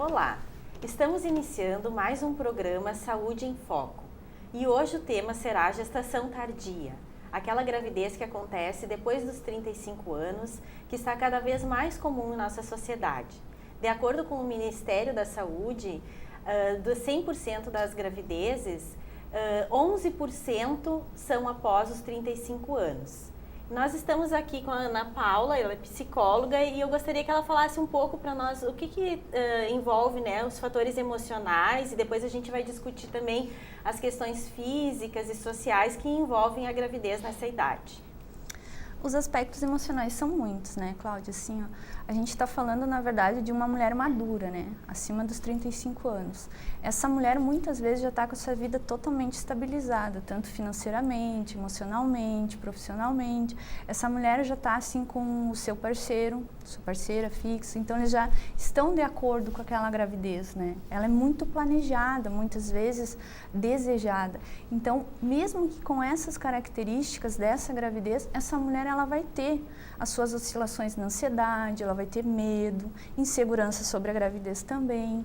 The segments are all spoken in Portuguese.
Olá, estamos iniciando mais um programa Saúde em Foco e hoje o tema será a gestação tardia, aquela gravidez que acontece depois dos 35 anos, que está cada vez mais comum em nossa sociedade. De acordo com o Ministério da Saúde, dos 100% das gravidezes, 11% são após os 35 anos. Nós estamos aqui com a Ana Paula, ela é psicóloga, e eu gostaria que ela falasse um pouco para nós o que envolve, né, os fatores emocionais, e depois a gente vai discutir também as questões físicas e sociais que envolvem a gravidez nessa idade. Os aspectos emocionais são muitos, né, Cláudia? Assim, ó, a gente está falando, na verdade, de uma mulher madura, né, acima dos 35 anos. Essa mulher, muitas vezes, já está com a sua vida totalmente estabilizada, tanto financeiramente, emocionalmente, profissionalmente. Essa mulher já está, assim, com o seu parceiro, sua parceira fixa, então eles já estão de acordo com aquela gravidez, né? Ela é muito planejada, muitas vezes desejada. Então, mesmo que com essas características dessa gravidez, essa mulher ela vai ter as suas oscilações na ansiedade, ela vai ter medo, insegurança sobre a gravidez também.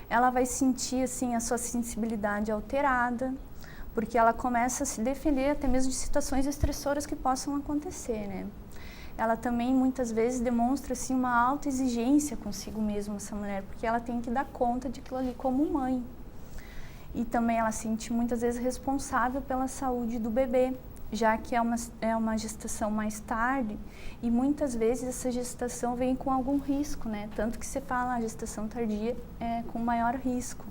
Ela vai sentir assim a sua sensibilidade alterada, porque ela começa a se defender até mesmo de situações estressoras que possam acontecer, né? Ela também muitas vezes demonstra assim uma alta exigência consigo mesma, essa mulher, porque ela tem que dar conta de aquilo ali como mãe. E também ela se sente muitas vezes responsável pela saúde do bebê, já que é uma gestação mais tarde e muitas vezes essa gestação vem com algum risco, né? Tanto que se fala a gestação tardia é com maior risco.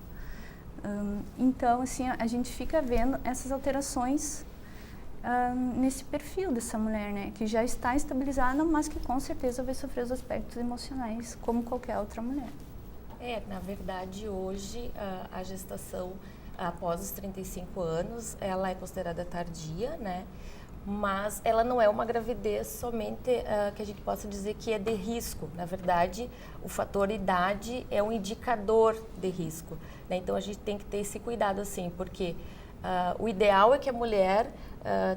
Então, assim, a gente fica vendo essas alterações nesse perfil dessa mulher, né? Que já está estabilizada, mas que com certeza vai sofrer os aspectos emocionais como qualquer outra mulher. Na verdade, hoje a gestação após os 35 anos, ela é considerada tardia, né? Mas ela não é uma gravidez somente que a gente possa dizer que é de risco. Na verdade, o fator idade é um indicador de risco, né? Então, a gente tem que ter esse cuidado, assim, porque o ideal é que a mulher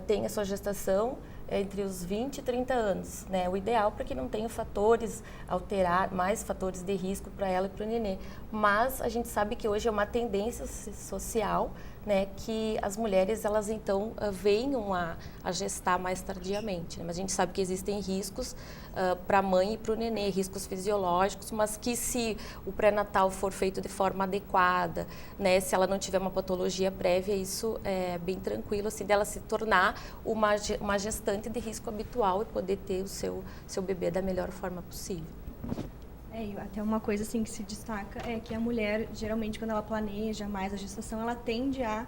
tenha sua gestação entre os 20 e 30 anos, né? O ideal para que não tenha fatores mais fatores de risco para ela e para o nenê. Mas a gente sabe que hoje é uma tendência social, né, que as mulheres elas então venham a gestar mais tardiamente, né? Mas a gente sabe que existem riscos para a mãe e para o nenê, riscos fisiológicos, mas que se o pré-natal for feito de forma adequada, né, se ela não tiver uma patologia prévia, isso é bem tranquilo, assim, dela se tornar uma gestante de risco habitual e poder ter o seu bebê da melhor forma possível. Até uma coisa assim que se destaca é que a mulher, geralmente, quando ela planeja mais a gestação, ela tende a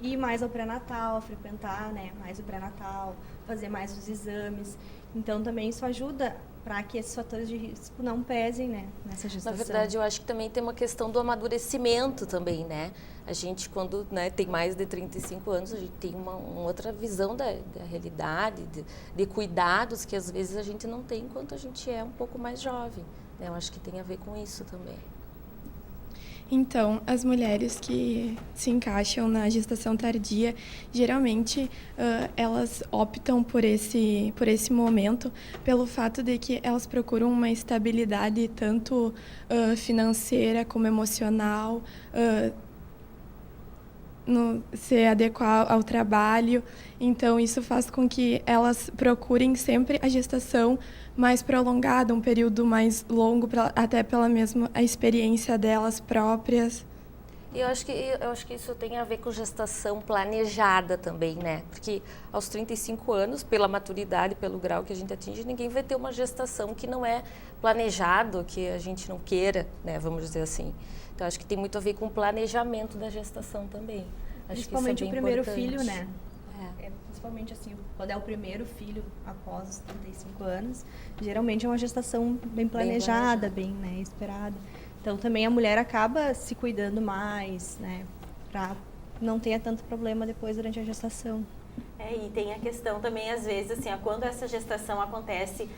ir mais ao pré-natal, a frequentar, né, mais o pré-natal, fazer mais os exames. Então, também isso ajuda para que esses fatores de risco não pesem, né, nessa gestação. Na verdade, eu acho que também tem uma questão do amadurecimento também, né? A gente, quando, né, tem mais de 35 anos, a gente tem uma outra visão da realidade, de cuidados que às vezes a gente não tem enquanto a gente é um pouco mais jovem. Eu acho que tem a ver com isso também. Então, as mulheres que se encaixam na gestação tardia, geralmente elas optam por esse momento pelo fato de que elas procuram uma estabilidade tanto financeira como emocional, se adequar ao trabalho. Então, isso faz com que elas procurem sempre a gestação mais prolongada, um período mais longo, até pela mesma a experiência delas próprias. E eu acho que isso tem a ver com gestação planejada também, né? Porque aos 35 anos, pela maturidade, pelo grau que a gente atinge, ninguém vai ter uma gestação que não é planejado, que a gente não queira, né? Vamos dizer assim. Então, acho que tem muito a ver com o planejamento da gestação também. Acho principalmente que isso é bem o primeiro importante. filho, né? Principalmente assim, quando é o primeiro filho após os 35 anos, geralmente é uma gestação bem planejada, bem, né, esperada. Então, também a mulher acaba se cuidando mais, né, para não ter tanto problema depois durante a gestação. E tem a questão também, às vezes, assim, quando essa gestação acontece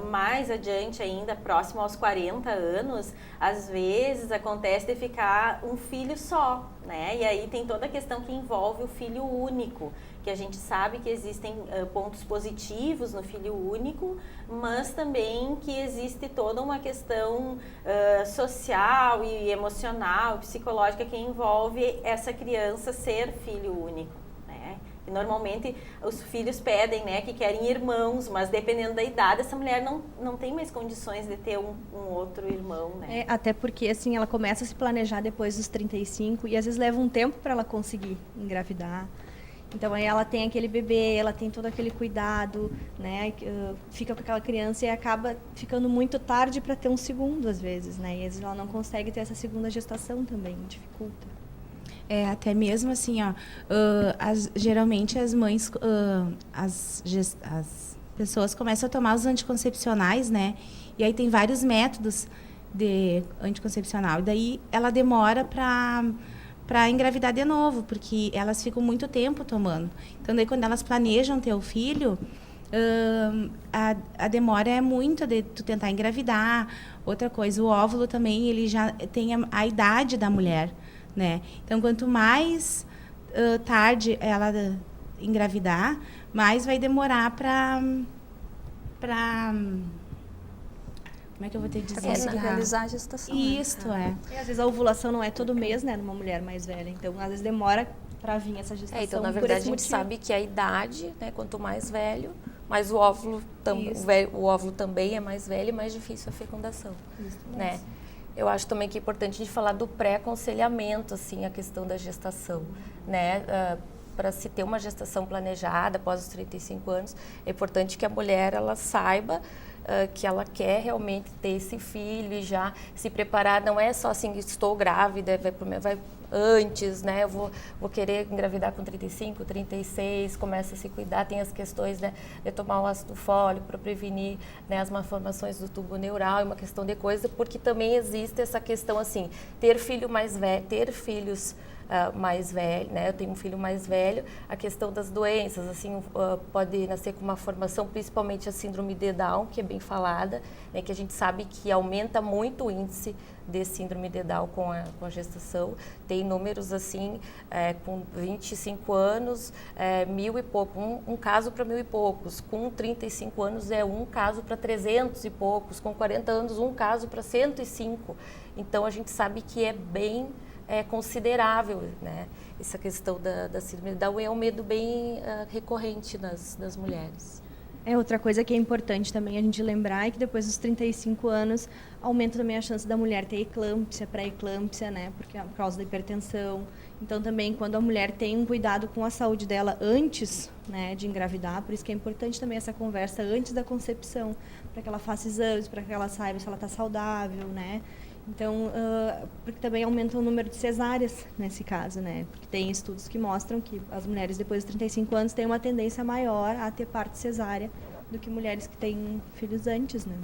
mais adiante ainda, próximo aos 40 anos, às vezes acontece de ficar um filho só, né? E aí tem toda a questão que envolve o filho único, que a gente sabe que existem pontos positivos no filho único, mas também que existe toda uma questão social e emocional, psicológica que envolve essa criança ser filho único. E normalmente os filhos pedem, né, que querem irmãos, mas dependendo da idade, essa mulher não tem mais condições de ter um outro irmão, né? Até porque, assim, ela começa a se planejar depois dos 35 e às vezes leva um tempo para ela conseguir engravidar. Então, aí ela tem aquele bebê, ela tem todo aquele cuidado, né, fica com aquela criança e acaba ficando muito tarde para ter um segundo, às vezes, né? E às vezes ela não consegue ter essa segunda gestação também, dificulta. Até mesmo assim, ó, geralmente as mães, as pessoas começam a tomar os anticoncepcionais, né? E aí tem vários métodos de anticoncepcional. E daí ela demora para engravidar de novo, porque elas ficam muito tempo tomando. Então, daí quando elas planejam ter o filho, a demora é muito de tu tentar engravidar. Outra coisa, o óvulo também, ele já tem a idade da mulher, né? Então, quanto mais tarde ela engravidar, mais vai demorar para como é que eu vou ter que dizer? Realizar a gestação. Isso, E às vezes a ovulação não é todo mês, né, numa mulher mais velha. Então, às vezes demora para vir essa gestação. Então, na por verdade, esse a gente motivo. sabe que a idade, né, quanto mais velho, mais o óvulo, o óvulo também é mais velho e mais difícil a fecundação, né? Eu acho também que é importante a gente falar do pré-aconselhamento, assim, a questão da gestação, né? Para se ter uma gestação planejada após os 35 anos, é importante que a mulher ela saiba que ela quer realmente ter esse filho e já se preparar. Não é só assim, estou grávida, vai antes, né? Eu vou querer engravidar com 35, 36, começa a se cuidar. Tem as questões, né, de tomar o ácido fólico para prevenir, né, as malformações do tubo neural, é uma questão de coisa, porque também existe essa questão assim, ter filhos mais velho, né? Eu tenho um filho mais velho, a questão das doenças, assim, pode nascer com uma formação, principalmente a síndrome de Down, que é bem falada, né? Que a gente sabe que aumenta muito o índice de síndrome de Down com a gestação. Tem números assim, com 25 anos, 1.000 e pouco, um caso para 1.000 e poucos. Com 35 anos é um caso para 300 e poucos. Com 40 anos, um caso para 105. Então, a gente sabe que é bem considerável, né? Essa questão da síndrome de Down é um medo bem recorrente nas mulheres. Outra coisa que é importante também a gente lembrar é que depois dos 35 anos aumenta também a chance da mulher ter eclâmpsia, pré-eclâmpsia, né? Porque por causa da hipertensão. Então também quando a mulher tem um cuidado com a saúde dela antes, né, de engravidar, por isso que é importante também essa conversa antes da concepção, para que ela faça exames, para que ela saiba se ela está saudável, né? Então, porque também aumenta o número de cesáreas nesse caso, né? Porque tem estudos que mostram que as mulheres depois dos 35 anos têm uma tendência maior a ter parto cesárea do que mulheres que têm filhos antes, né?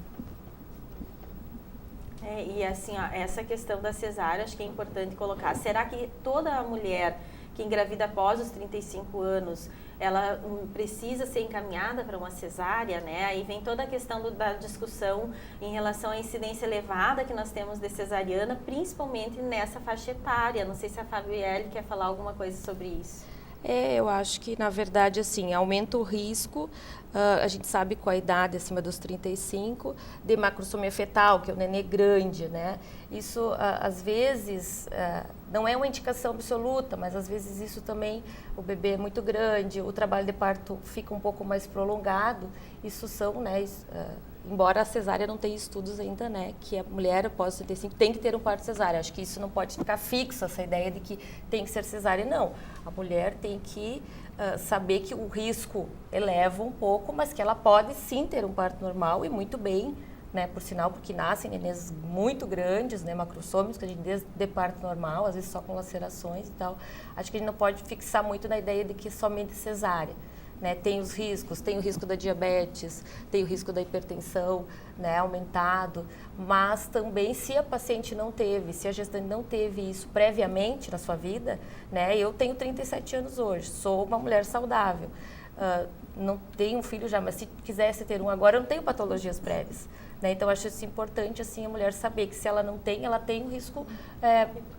E assim, ó, essa questão da cesárea, acho que é importante colocar. Será que toda mulher que engravida após os 35 anos, ela precisa ser encaminhada para uma cesárea, né? Aí vem toda a questão da discussão em relação à incidência elevada que nós temos de cesariana, principalmente nessa faixa etária. Não sei se a Fabielle quer falar alguma coisa sobre isso. Eu acho que, na verdade, assim, aumenta o risco, a gente sabe com a idade acima dos 35, de macrosomia fetal, que é o nenê grande, né? Isso, às vezes, não é uma indicação absoluta, mas às vezes isso também, o bebê é muito grande, o trabalho de parto fica um pouco mais prolongado, isso são, né, embora a cesárea não tenha estudos ainda, né, que a mulher após 35 tem que ter um parto cesárea. Acho que isso não pode ficar fixo, essa ideia de que tem que ser cesárea, não. A mulher tem que saber que o risco eleva um pouco, mas que ela pode sim ter um parto normal e muito bem, né, por sinal, porque nascem nenês muito grandes, né, macrossômicos, que a gente de parto normal, às vezes só com lacerações e tal. Acho que a gente não pode fixar muito na ideia de que somente cesárea. Né, tem os riscos, tem o risco da diabetes, tem o risco da hipertensão, né, aumentado, mas também se a paciente não teve, se a gestante não teve isso previamente na sua vida, né, eu tenho 37 anos hoje, sou uma mulher saudável, não tenho um filho já, mas se quisesse ter um agora, eu não tenho patologias prévias. Né? Então, acho isso importante, assim, a mulher saber que se ela não tem, ela tem um risco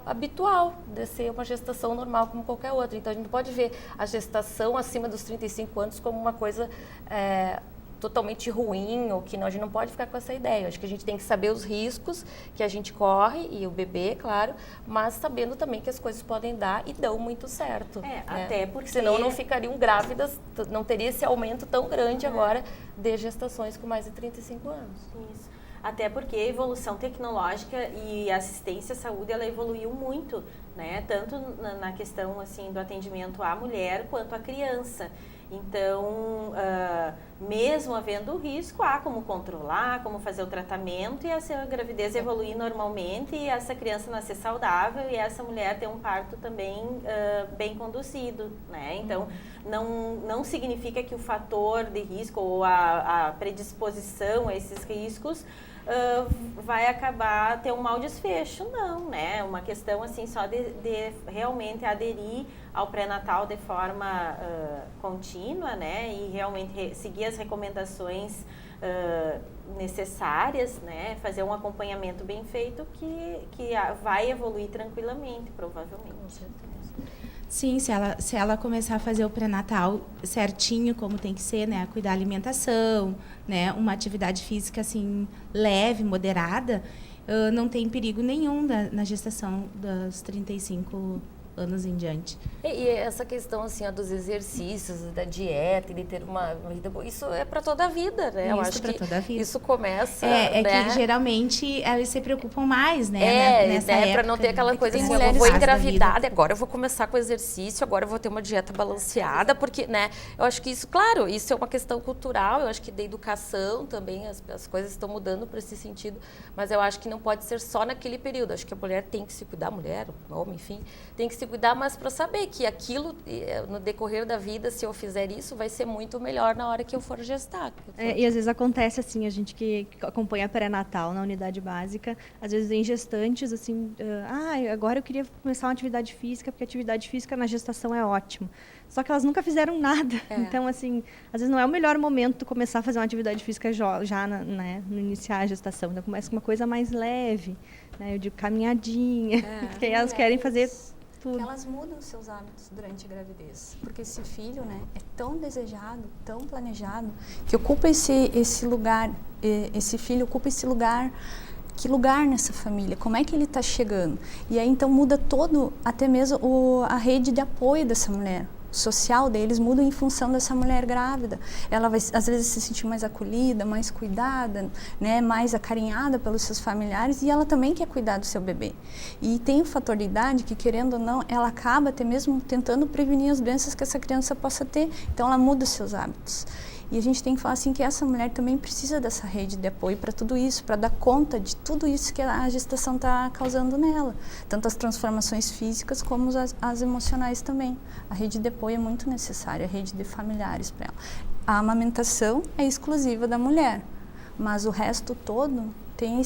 habitual de ser uma gestação normal como qualquer outra. Então, a gente não pode ver a gestação acima dos 35 anos como uma coisa totalmente ruim, ou que não, a gente não pode ficar com essa ideia. Acho que a gente tem que saber os riscos que a gente corre, e o bebê, claro, mas sabendo também que as coisas podem dar e dão muito certo. Né? Até porque... Senão não ficariam grávidas, não teria esse aumento tão grande agora de gestações com mais de 35 anos. Isso. Até porque a evolução tecnológica e a assistência à saúde, ela evoluiu muito, né? Tanto na questão, assim, do atendimento à mulher quanto à criança. Então, mesmo havendo risco, há como controlar, como fazer o tratamento e essa gravidez evoluir normalmente e essa criança nascer saudável e essa mulher ter um parto também bem conduzido, né? Então, não significa que o fator de risco ou a predisposição a esses riscos vai acabar ter um mau desfecho, não, né? Uma questão assim só de realmente aderir ao pré-natal de forma contínua, né? E realmente seguir as recomendações necessárias, né? Fazer um acompanhamento bem feito que vai evoluir tranquilamente, provavelmente. Com certeza. Sim, se ela começar a fazer o pré-natal certinho, como tem que ser, né? Cuidar da alimentação, né? Uma atividade física, assim, leve, moderada, não tem perigo nenhum na gestação dos 35 anos em diante. E essa questão, assim, dos exercícios, da dieta, e de ter uma vida boa, isso é para toda a vida, né? Eu acho que toda a vida. isso começa... né? Que geralmente elas se preocupam mais, né? Nessa época, para não ter aquela coisa assim, eu vou engravidar, agora eu vou começar com exercício, agora eu vou ter uma dieta balanceada, porque, né? Eu acho que isso, claro, isso é uma questão cultural, eu acho que da educação também, as coisas estão mudando para esse sentido, mas eu acho que não pode ser só naquele período, acho que a mulher tem que se cuidar, a mulher, o homem, enfim, tem que se cuidar, mas para saber que aquilo, no decorrer da vida, se eu fizer isso, vai ser muito melhor na hora que eu for gestar. E às vezes acontece assim, a gente que acompanha pré-natal na unidade básica, às vezes em gestantes, assim, agora eu queria começar uma atividade física, porque a atividade física na gestação é ótimo. Só que elas nunca fizeram nada. Então, assim, às vezes não é o melhor momento começar a fazer uma atividade física já no iniciar a gestação. Então, começa com uma coisa mais leve, né? Eu digo caminhadinha, porque aí elas querem fazer tudo. Elas mudam seus hábitos durante a gravidez, porque esse filho, né, é tão desejado, tão planejado, que ocupa esse lugar, esse filho ocupa esse lugar. Que lugar nessa família? Como é que ele está chegando? E aí então muda todo, até mesmo a rede de apoio dessa mulher. Social deles muda em função dessa mulher grávida. Ela vai, às vezes, se sentir mais acolhida, mais cuidada, né, mais acarinhada pelos seus familiares, e ela também quer cuidar do seu bebê. E tem o fator de idade que, querendo ou não, ela acaba até mesmo tentando prevenir as doenças que essa criança possa ter. Então, ela muda os seus hábitos. E a gente tem que falar assim que essa mulher também precisa dessa rede de apoio para tudo isso, para dar conta de tudo isso que a gestação está causando nela. Tanto as transformações físicas como as emocionais também. A rede de apoio é muito necessária, a rede de familiares para ela. A amamentação é exclusiva da mulher, mas o resto todo tem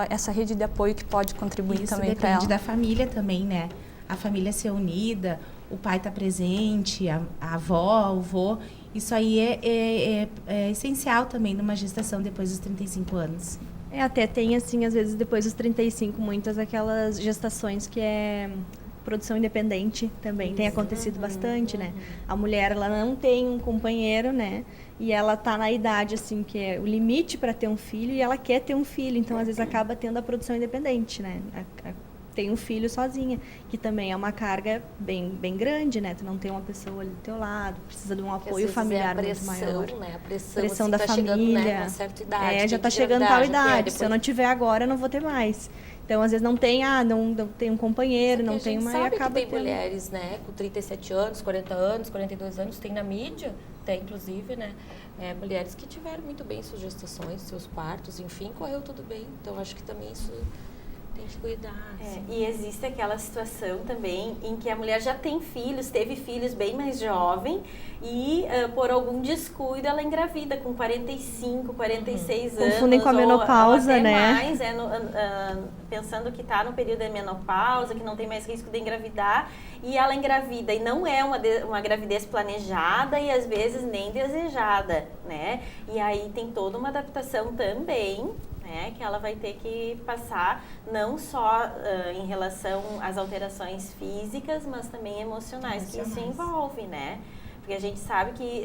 essa rede de apoio que pode contribuir também para ela. Isso depende da família também, né? A família ser unida, o pai estar presente, a avó, o vô. Isso aí é essencial também numa gestação depois dos 35 anos. Até tem, assim, às vezes, depois dos 35, muitas aquelas gestações que é produção independente também. Tem acontecido bastante, né? A mulher, ela não tem um companheiro, né? E ela tá na idade, assim, que é o limite para ter um filho e ela quer ter um filho. Então, às vezes, acaba tendo a produção independente, né? Tem um filho sozinha, que também é uma carga bem grande, né? Tu não tem uma pessoa ali do teu lado, precisa de um apoio familiar muito maior. Né? A pressão assim, da tá família. Chegando, né? Uma certa idade. Já tá chegando tal idade. Se eu não tiver agora, eu não vou ter mais. Então, às vezes, não tem, não tem um companheiro, não tem uma... sabe e acaba que tem tendo... mulheres, né? Com 37 anos, 40 anos, 42 anos, tem na mídia, tem inclusive, né? Mulheres que tiveram muito bem suas gestações, seus partos, enfim, correu tudo bem. Então, acho que também isso Tem que cuidar. Assim. E existe aquela situação também em que a mulher já tem filhos, teve filhos bem mais jovem e por algum descuido ela engravida com 45, 46 anos. Confundem com a menopausa, ou até né? mais, pensando que está no período da menopausa, que não tem mais risco de engravidar, e ela engravida e não é uma gravidez planejada e às vezes nem desejada, né? E aí tem toda uma adaptação também, né, que ela vai ter que passar não só em relação às alterações físicas, mas também emocionais que isso envolve, né? Porque a gente sabe que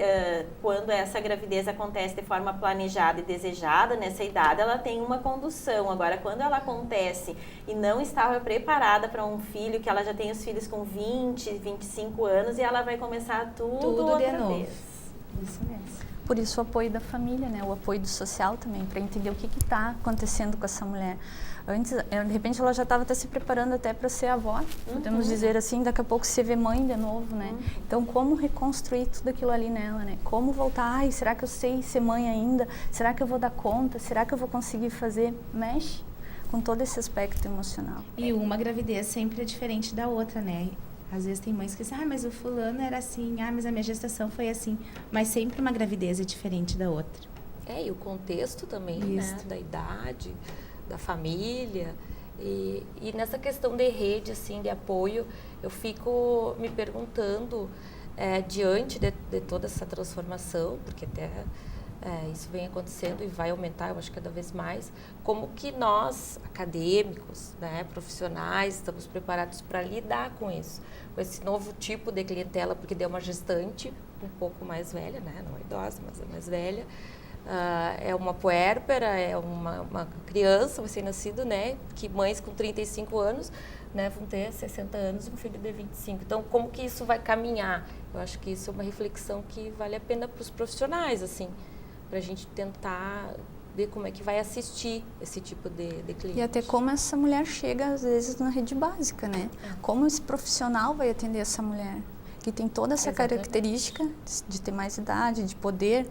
quando essa gravidez acontece de forma planejada e desejada, nessa idade, ela tem uma condução. Agora, quando ela acontece e não estava preparada para um filho, que ela já tem os filhos com 20, 25 anos, e ela vai começar tudo outra de novo. vez. Isso mesmo. Por isso o apoio da família, né? O apoio do social também, para entender o que está acontecendo com essa mulher. Antes, de repente, ela já estava até se preparando até para ser avó, podemos dizer assim, daqui a pouco se vê mãe de novo, né? Então, como reconstruir tudo aquilo ali nela, né? Como voltar, ai, será que eu sei ser mãe ainda? Será que eu vou dar conta? Será que eu vou conseguir fazer? Mexe com todo esse aspecto emocional. E uma gravidez sempre é diferente da outra, né? Às vezes tem mães que dizem, mas o fulano era assim, mas a minha gestação foi assim. Mas sempre uma gravidez é diferente da outra. E o contexto também, Isso. né? Da idade, da família. E nessa questão de rede, assim, de apoio, eu fico me perguntando, diante de toda essa transformação, porque até isso vem acontecendo e vai aumentar, eu acho, cada vez mais, como que nós, acadêmicos, né, profissionais, estamos preparados para lidar com isso, com esse novo tipo de clientela, porque deu uma gestante um pouco mais velha, né, não é idosa, mas é mais velha, é uma puérpera, é uma criança recém-nascido, né, que mães com 35 anos, né, vão ter 60 anos e um filho de 25. Então, como que isso vai caminhar? Eu acho que isso é uma reflexão que vale a pena para os profissionais, assim, para a gente tentar ver como é que vai assistir esse tipo de cliente. E até como essa mulher chega, às vezes, na rede básica, né? Como esse profissional vai atender essa mulher, que tem toda essa característica de ter mais idade, de poder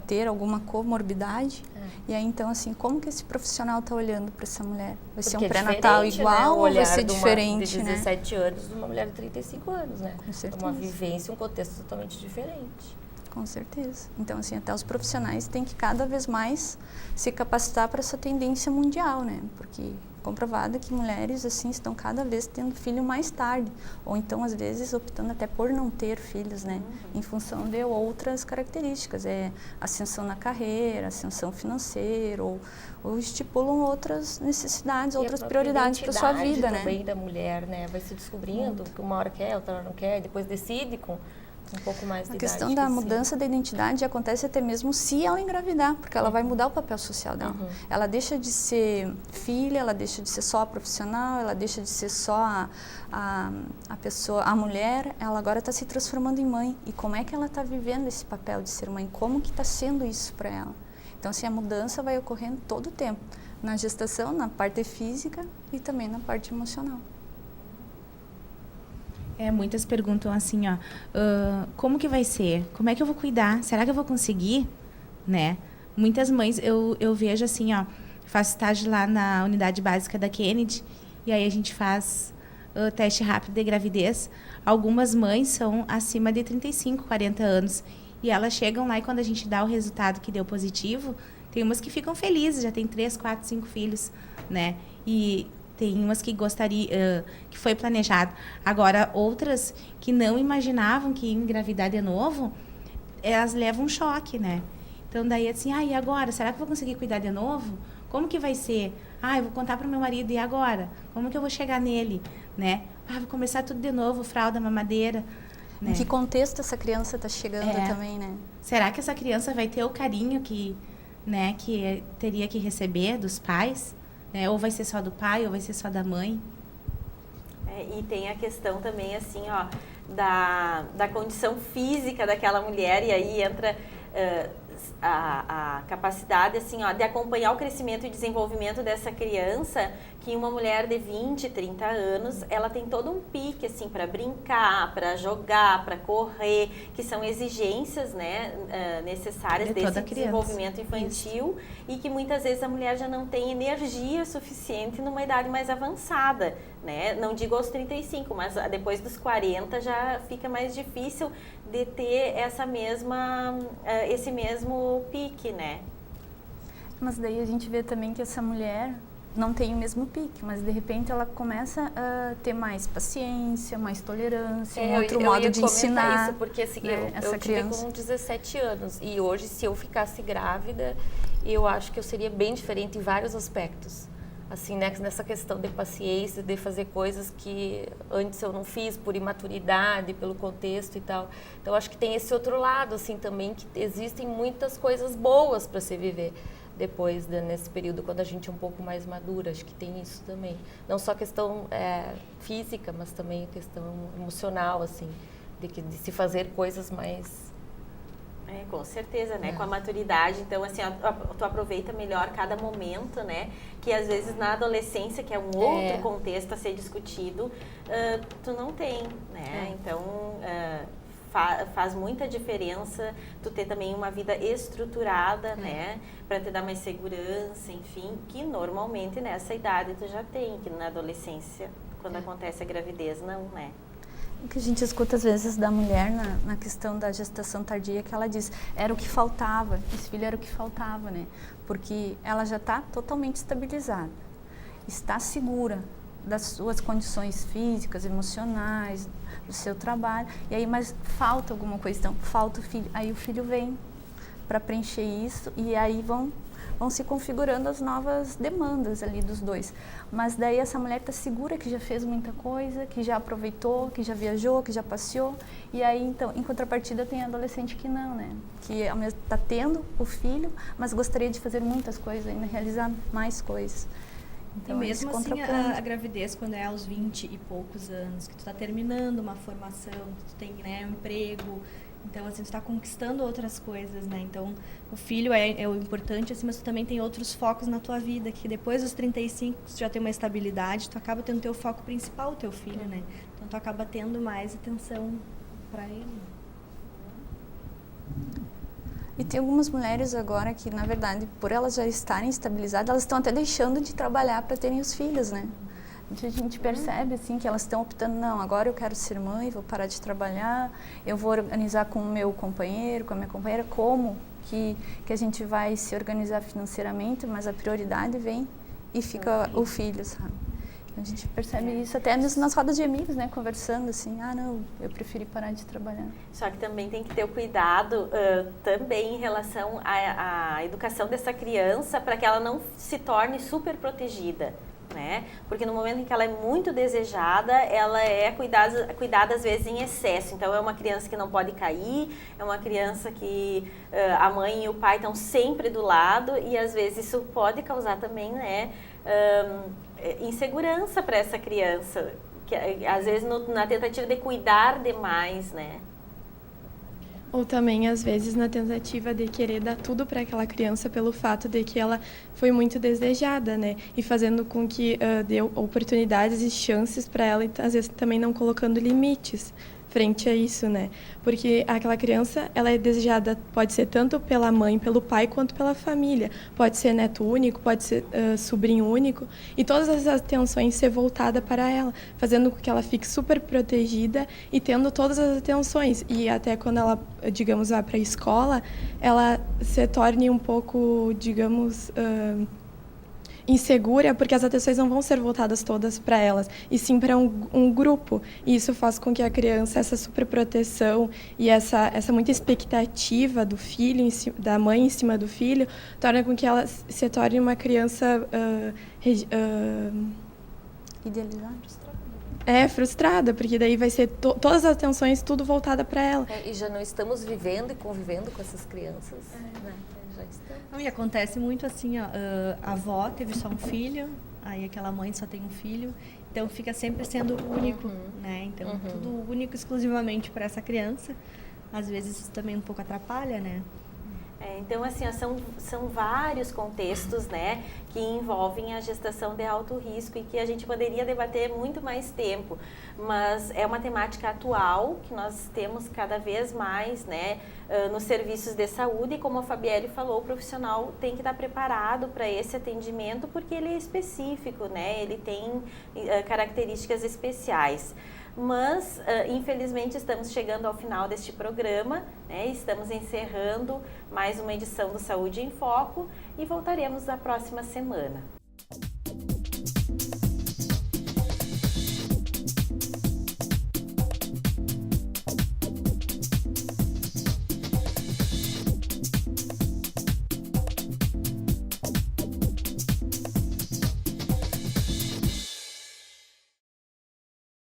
ter alguma comorbidade. E aí, então, assim, como que esse profissional está olhando para essa mulher? Vai ser um pré-natal igual, né? Ou vai ser diferente, de né? 17 anos de uma mulher de 35 anos, né? Com certeza. Uma vivência, um contexto totalmente diferente. Com certeza. Então, assim, até os profissionais têm que cada vez mais se capacitar para essa tendência mundial, né? Porque é comprovado que mulheres, assim, estão cada vez tendo filho mais tarde. Ou então, às vezes, optando até por não ter filhos, né? Em função de outras características. Ascensão na carreira, ascensão financeira, ou estipulam outras necessidades, outras prioridades para sua vida, né? Também da mulher, né? Vai se descobrindo que uma hora quer, outra hora não quer, depois decide com um pouco mais de idade. A questão da mudança da identidade acontece até mesmo se ela engravidar, porque ela vai mudar o papel social dela. Ela deixa de ser filha, ela deixa de ser só a profissional, ela deixa de ser só a pessoa, a mulher, ela agora está se transformando em mãe. E como é que ela está vivendo esse papel de ser mãe? Como que está sendo isso para ela? Então, assim, a mudança vai ocorrendo todo o tempo, na gestação, na parte física e também na parte emocional. Muitas perguntam assim, como que vai ser? Como é que eu vou cuidar? Será que eu vou conseguir? Né? Muitas mães, eu vejo assim, faço estágio lá na unidade básica da Kennedy, e aí a gente faz teste rápido de gravidez. Algumas mães são acima de 35, 40 anos, e elas chegam lá e quando a gente dá o resultado que deu positivo, tem umas que ficam felizes, já tem 3, 4, 5 filhos, né? E tem umas que gostaria, que foi planejado. Agora, outras que não imaginavam que ia engravidar de novo, elas levam um choque, né? Então, daí assim, e agora? Será que eu vou conseguir cuidar de novo? Como que vai ser? Eu vou contar para o meu marido, e agora? Como que eu vou chegar nele? Né? Vou começar tudo de novo, fralda, mamadeira. Né? Em que contexto essa criança está chegando também, né? Será que essa criança vai ter o carinho que teria que receber dos pais? Ou vai ser só do pai, ou vai ser só da mãe. E tem a questão também, assim, da condição física daquela mulher, e aí entra a capacidade, assim, de acompanhar o crescimento e desenvolvimento dessa criança, que uma mulher de 20, 30 anos, ela tem todo um pique assim para brincar, para jogar, para correr, que são exigências, né, necessárias desse desenvolvimento infantil. Isso. E que muitas vezes a mulher já não tem energia suficiente numa idade mais avançada, né? Não digo aos 35, mas depois dos 40 já fica mais difícil de ter esse mesmo pique, né? Mas daí a gente vê também que essa mulher não tem o mesmo pique, mas de repente ela começa a ter mais paciência, mais tolerância, um outro modo de ensinar. Isso, porque assim, né, eu tive com 17 anos e hoje, se eu ficasse grávida, eu acho que eu seria bem diferente em vários aspectos. Assim, né, nessa questão de paciência, de fazer coisas que antes eu não fiz por imaturidade, pelo contexto e tal. Então, acho que tem esse outro lado, assim, também, que existem muitas coisas boas para se viver depois, nesse período, quando a gente é um pouco mais madura. Acho que tem isso também. Não só questão física, mas também questão emocional, assim, de se fazer coisas mais... com certeza, né? Com a maturidade, então assim, tu aproveita melhor cada momento, né? Que às vezes na adolescência, que é um outro contexto a ser discutido, tu não tem, né? Então, faz muita diferença tu ter também uma vida estruturada, né? Para te dar mais segurança, enfim, que normalmente nessa idade tu já tem, que na adolescência, quando acontece a gravidez, não, né? O que a gente escuta às vezes da mulher na questão da gestação tardia, que ela diz, era o que faltava, esse filho era o que faltava, né? Porque ela já está totalmente estabilizada, está segura das suas condições físicas, emocionais, do seu trabalho, e aí mas falta alguma coisa, então falta o filho, aí o filho vem para preencher isso e aí vão se configurando as novas demandas ali dos dois. Mas daí essa mulher está segura que já fez muita coisa, que já aproveitou, que já viajou, que já passeou. E aí, então, em contrapartida, tem adolescente que não, né? Que está tendo o filho, mas gostaria de fazer muitas coisas ainda, realizar mais coisas. Então, e mesmo assim, a gravidez, quando é aos 20 e poucos anos, que tu está terminando uma formação, que tu tem, né, um emprego... Então, assim, tu está conquistando outras coisas, né? Então, o filho é o importante, assim, mas tu também tem outros focos na tua vida, que depois dos 35, tu já tem uma estabilidade, tu acaba tendo teu foco principal, o teu filho, né? Então, tu acaba tendo mais atenção para ele. E tem algumas mulheres agora que, na verdade, por elas já estarem estabilizadas, elas estão até deixando de trabalhar para terem os filhos, né? A gente percebe assim que elas estão optando, não, agora eu quero ser mãe, vou parar de trabalhar, eu vou organizar com o meu companheiro, com a minha companheira, como que a gente vai se organizar financeiramente, mas a prioridade vem e fica o filho, sabe? A gente percebe isso até nas rodas de amigos, né, conversando assim, não, eu preferi parar de trabalhar. Só que também tem que ter o cuidado também em relação à educação dessa criança para que ela não se torne super protegida. Né? Porque no momento em que ela é muito desejada, ela é cuidada às vezes em excesso. Então é uma criança que não pode cair, é uma criança que a mãe e o pai estão sempre do lado e às vezes isso pode causar também, né, insegurança para essa criança, que às vezes na tentativa de cuidar demais, né? Ou também, às vezes, na tentativa de querer dar tudo para aquela criança pelo fato de que ela foi muito desejada, né? E fazendo com que deu oportunidades e chances para ela e, às vezes, também não colocando limites frente a isso, né? Porque aquela criança, ela é desejada, pode ser tanto pela mãe, pelo pai, quanto pela família. Pode ser neto único, pode ser sobrinho único. E todas as atenções ser voltada para ela, fazendo com que ela fique super protegida e tendo todas as atenções. E até quando ela, digamos, vá para a escola, ela se torne um pouco, digamos... insegura, porque as atenções não vão ser voltadas todas para elas, e sim para um grupo. E isso faz com que a criança, essa superproteção e essa muita expectativa do filho, da mãe em cima do filho, torna com que ela se torne uma criança idealizada. Frustrada, porque daí vai ser todas as atenções, tudo voltada para ela. E já não estamos vivendo e convivendo com essas crianças, né? Já estamos. E acontece muito assim, ó, a avó teve só um filho, aí aquela mãe só tem um filho, então fica sempre sendo único, né? Então tudo único exclusivamente para essa criança. Às vezes isso também um pouco atrapalha, né? Então, assim, ó, são vários contextos, né, que envolvem a gestação de alto risco e que a gente poderia debater muito mais tempo, mas é uma temática atual que nós temos cada vez mais, né, nos serviços de saúde, e como a Fabielle falou, o profissional tem que estar preparado para esse atendimento porque ele é específico, né, ele tem características especiais. Mas, infelizmente, estamos chegando ao final deste programa, né? Estamos encerrando mais uma edição do Saúde em Foco e voltaremos na próxima semana.